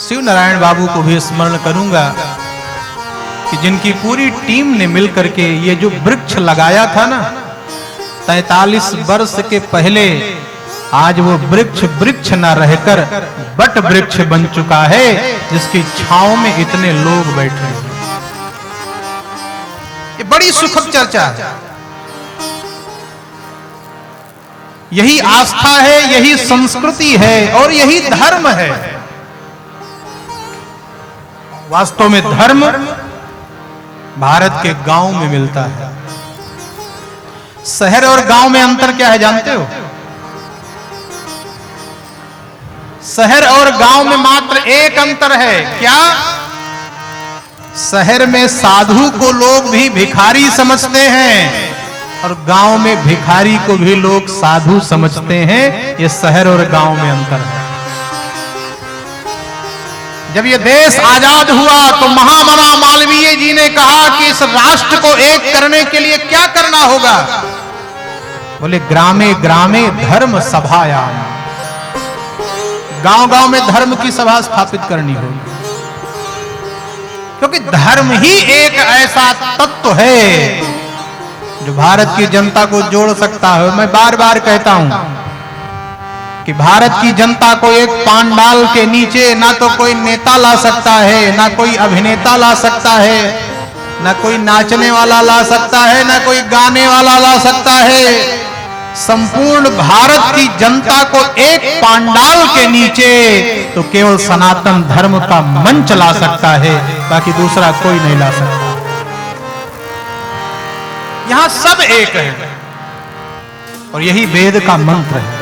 शिव नारायण बाबू को भी स्मरण करूंगा कि जिनकी पूरी टीम ने मिलकर के ये जो वृक्ष लगाया था ना 43 वर्ष के पहले, आज वो वृक्ष वृक्ष न रहकर बट वृक्ष बन चुका है, जिसकी छांव में इतने लोग बैठे हैं। ये बड़ी सुखद चर्चा है। यही आस्था है, यही संस्कृति है और यही धर्म है। वास्तव में धर्म भारत के गांव में मिलता है। शहर और गांव में अंतर क्या है जानते हो? शहर और गांव में मात्र एक अंतर है। क्या? शहर में साधु को लोग भी भिखारी समझते हैं और गांव में भिखारी को भी लोग साधु समझते हैं। ये शहर और गांव में अंतर है। जब ये देश आजाद हुआ तो महामना मालवीय जी ने कहा कि इस राष्ट्र को एक करने के लिए क्या करना होगा? बोले ग्रामे ग्रामे धर्म सभायाम, गांव गांव में धर्म की सभा स्थापित करनी होगी, क्योंकि धर्म ही एक ऐसा तत्व है जो भारत की जनता को जोड़ सकता है। मैं बार बार कहता हूं कि भारत की जनता को एक पांडाल के नीचे ना तो कोई नेता ला सकता है, ना कोई अभिनेता ला सकता है, ना कोई नाचने वाला ला सकता है, ना कोई गाने वाला ला सकता है। संपूर्ण भारत की जनता को एक पांडाल के नीचे तो केवल सनातन धर्म का मंच ला सकता है, बाकी दूसरा कोई नहीं ला सकता। यहां सब एक है और यही वेद का मंत्र है,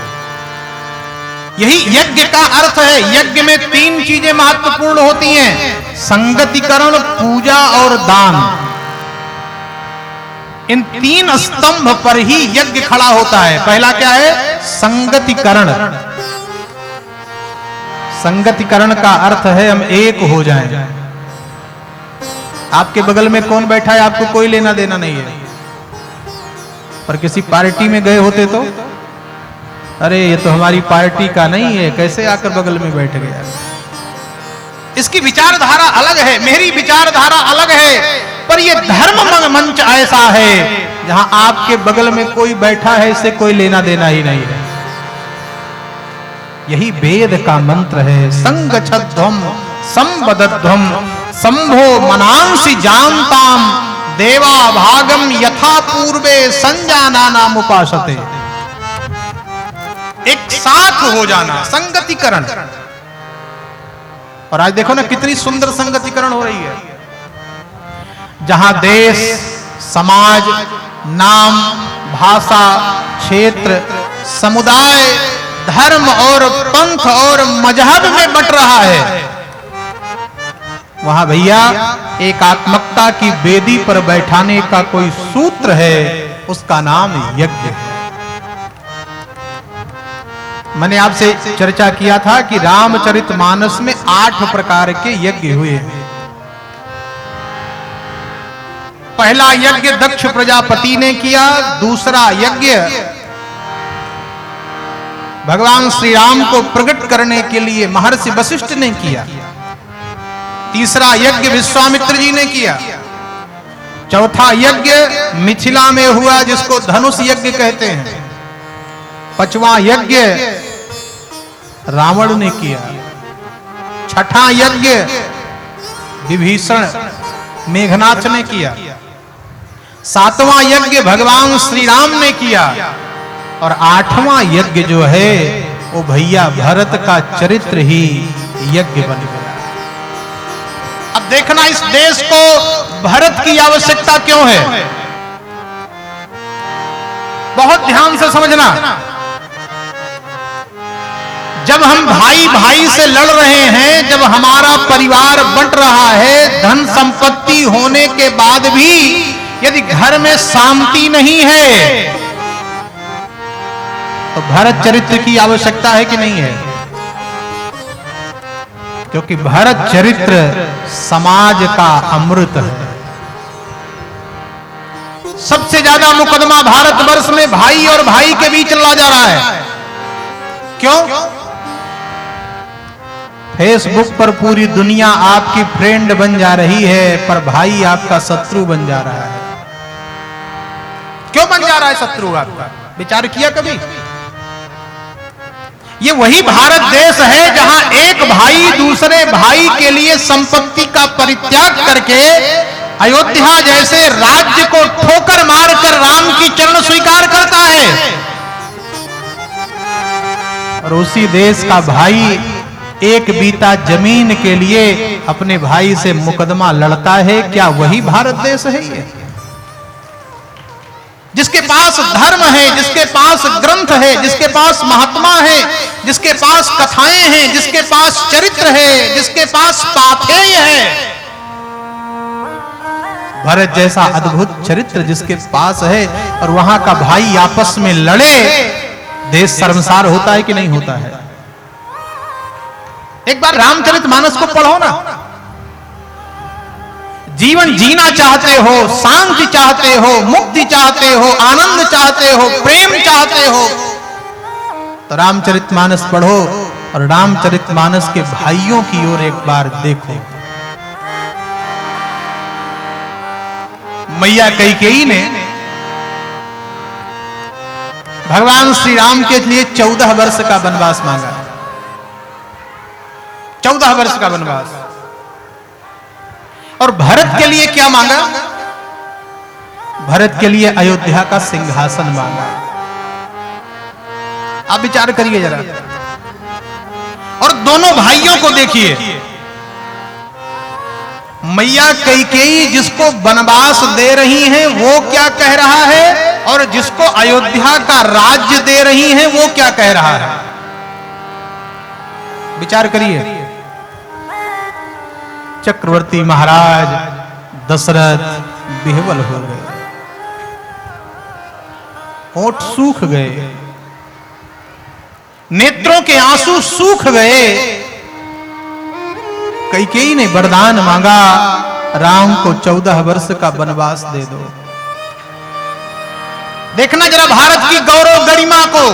यही यज्ञ का अर्थ है। यज्ञ में 3 चीजें महत्वपूर्ण होती हैं: संगतिकरण, पूजा और दान। इन 3 स्तंभ पर ही यज्ञ खड़ा होता है। पहला क्या है? संगतिकरण। संगतिकरण का अर्थ है हम एक हो जाएं। आपके बगल में कौन बैठा है आपको कोई लेना देना नहीं है, पर किसी पार्टी में गए होते तो अरे ये तो हमारी पार्टी का नहीं है, कैसे आकर बगल में बैठ गया। इसकी विचारधारा अलग है, मेरी विचारधारा अलग है, पर ये धर्म मंच ऐसा है जहां आपके बगल में कोई बैठा है, इससे कोई लेना देना ही नहीं है। यही वेद का मंत्र है। संगच्छध्वम संवदध्वम संभो मनांसि जानताम देवा भागम यथा पूर्वे संजानानाम उपासते। एक साथ हो जाना, संगतिकरण। और आज देखो ना कितनी सुंदर संगतिकरण हो रही है, जहां देश, समाज, नाम, भाषा, क्षेत्र, समुदाय, धर्म और पंथ और मजहब में बंट रहा है, वहां भैया एकात्मकता की वेदी पर बैठाने का कोई सूत्र है, उसका नाम यज्ञ है। मैंने आपसे चर्चा किया था कि रामचरितमानस में 8 प्रकार के यज्ञ हुए हैं। पहला यज्ञ दक्ष प्रजापति ने किया, दूसरा यज्ञ भगवान श्री राम को प्रकट करने के लिए महर्षि वशिष्ठ ने किया, तीसरा यज्ञ विश्वामित्र जी ने किया, चौथा यज्ञ मिथिला में हुआ जिसको धनुष यज्ञ कहते हैं, पांचवा यज्ञ रावण ने किया, छठा यज्ञ विभीषण मेघनाथ ने किया, सातवां यज्ञ भगवान श्री राम ने किया और 8वां यज्ञ जो है वो भैया भरत का चरित्र ही यज्ञ बन गया। अब देखना इस देश को भरत की आवश्यकता क्यों है, बहुत ध्यान से समझना। जब हम भाई भाई से लड़ रहे हैं, जब हमारा परिवार बंट रहा है, धन संपत्ति होने के बाद भी यदि घर में शांति नहीं है, तो भरत चरित्र की आवश्यकता है कि नहीं है? क्योंकि भरत चरित्र समाज का अमृत है। सबसे ज्यादा मुकदमा भारतवर्ष में भाई और भाई के बीच लड़ा जा रहा है। क्यों? फेसबुक पर पूरी दुनिया आपकी फ्रेंड बन जा रही है, पर भाई आपका शत्रु बन जा रहा है। क्यों बन जा रहा है शत्रु आपका? विचार किया कभी? ये वही भारत देश है जहां एक भाई दूसरे भाई के लिए संपत्ति का परित्याग करके अयोध्या जैसे राज्य को ठोकर मारकर राम की चरण स्वीकार करता है, और उसी देश का भाई एक बीता जमीन के लिए अपने भाई से मुकदमा लड़ता है। क्या वही भारत देश है ये? जिसके पास धर्म है, जिसके पास ग्रंथ है, जिसके पास महात्मा है, जिसके पास कथाएं हैं, जिसके पास चरित्र है, जिसके पास पाथेय है, भरत जैसा अद्भुत चरित्र जिसके पास है, और वहां का भाई आपस में लड़े, देश शर्मसार होता है कि नहीं होता है? एक बार रामचरितमानस को पढ़ो ना। जीवन जीना चाहते हो, शांति चाहते हो, मुक्ति चाहते हो, आनंद चाहते हो, प्रेम चाहते हो, तो रामचरितमानस पढ़ो और रामचरितमानस के भाइयों की ओर एक बार देखो। मैया कैकेयी ने भगवान श्री राम के लिए 14 वर्ष का वनवास मांगा। 14 वर्ष का वनवास। और भरत के लिए क्या मांगा? भरत के लिए अयोध्या का सिंहासन मांगा। आप विचार करिए जरा। और दोनों भाइयों को देखिए, मैया कैकेयी जिसको वनवास दे रही हैं वो क्या कह रहा है, और जिसको अयोध्या का राज्य दे रही हैं वो क्या कह रहा है? विचार करिए। चक्रवर्ती महाराज दशरथ बेहवल हो गए, होंठ सूख गए, नेत्रों के आंसू सूख गए। कैकेयी ने वरदान मांगा, राम को 14 वर्ष का वनवास दे दो। देखना जरा भारत की गौरव गरिमा को,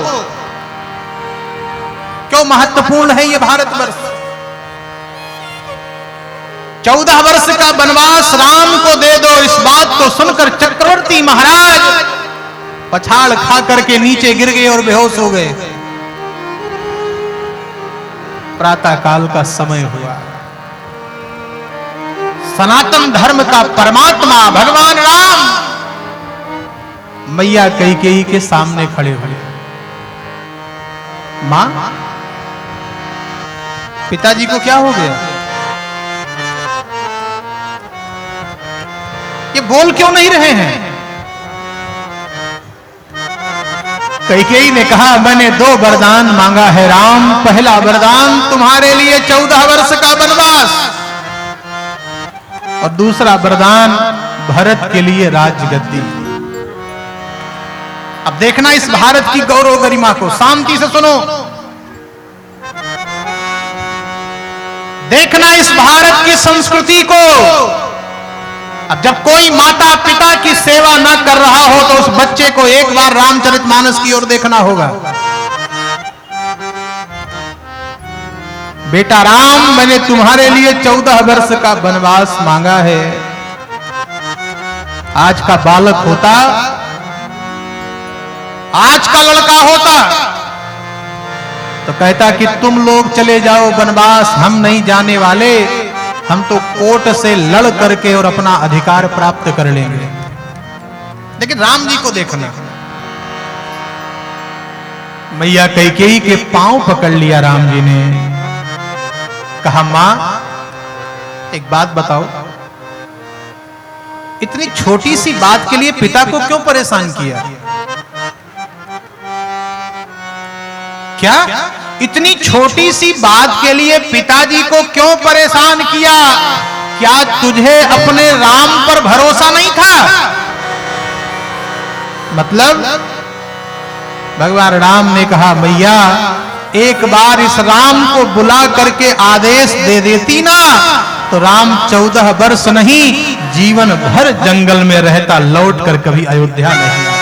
क्यों महत्वपूर्ण है ये भारतवर्ष। 14 वर्ष का वनवास राम को दे दो। इस बात को सुनकर चक्रवर्ती महाराज पछाड़ खा करके नीचे गिर गए और बेहोश हो गए। प्रातः काल का समय हुआ। सनातन धर्म का परमात्मा भगवान राम मैया कैकेयी के सामने खड़े हुए। मां, पिताजी को क्या हो गया? ये बोल क्यों नहीं रहे हैं? कैकेयी ने कहा, मैंने 2 वरदान मांगा है राम। पहला वरदान तुम्हारे लिए 14 वर्ष का वनवास, और दूसरा वरदान भरत के लिए राजगद्दी। अब देखना इस भारत की गौरव गरिमा को, शांति से सुनो। देखना इस भारत की संस्कृति को। अब जब कोई माता पिता की सेवा न कर रहा हो तो उस बच्चे को एक बार रामचरितमानस की ओर देखना होगा। बेटा राम, मैंने तुम्हारे लिए 14 वर्ष का वनवास मांगा है। आज का बालक होता, आज का लड़का होता, तो कहता कि तुम लोग चले जाओ वनवास, हम नहीं जाने वाले, हम तो कोर्ट से लड़ करके और अपना अधिकार प्राप्त कर लेंगे। लेकिन राम जी को देखना, मैया कैकेयी के पांव पकड़ लिया राम जी ने, कहा मां एक बात बताओ, इतनी छोटी सी बात के लिए पिता को क्यों परेशान किया? क्या इतनी छोटी सी बात के लिए पिताजी को क्यों परेशान किया? क्या तुझे अपने राम पर भरोसा नहीं था? मतलब भगवान राम ने कहा, मैया एक बार इस राम को बुला करके आदेश दे देती ना, तो राम 14 वर्ष नहीं जीवन भर जंगल में रहता, लौट कर कभी अयोध्या नहीं आता।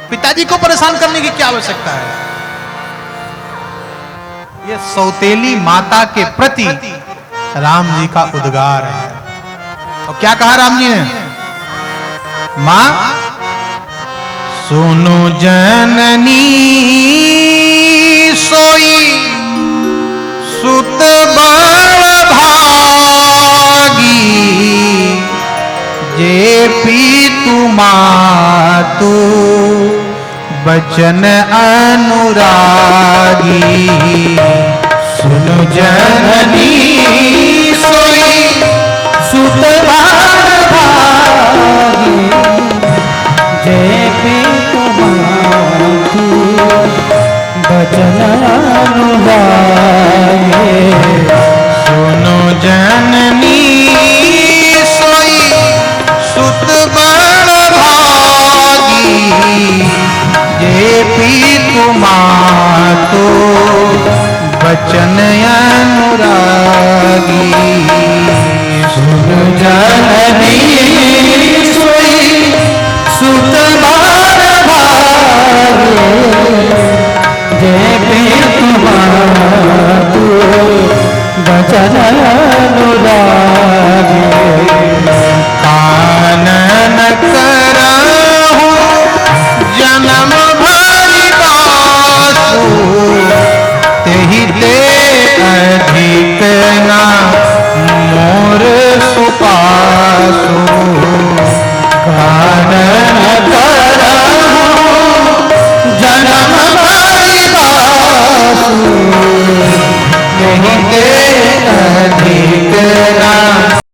पिताजी को परेशान करने की क्या आवश्यकता है? ये सौतेली माता के प्रति राम जी का उद्गार है। और क्या कहा राम जी ने? मां सुनो जननी सोई सुत बड़ भागी, जे पीतु मातु बचन अनुरागी। सुनो जननी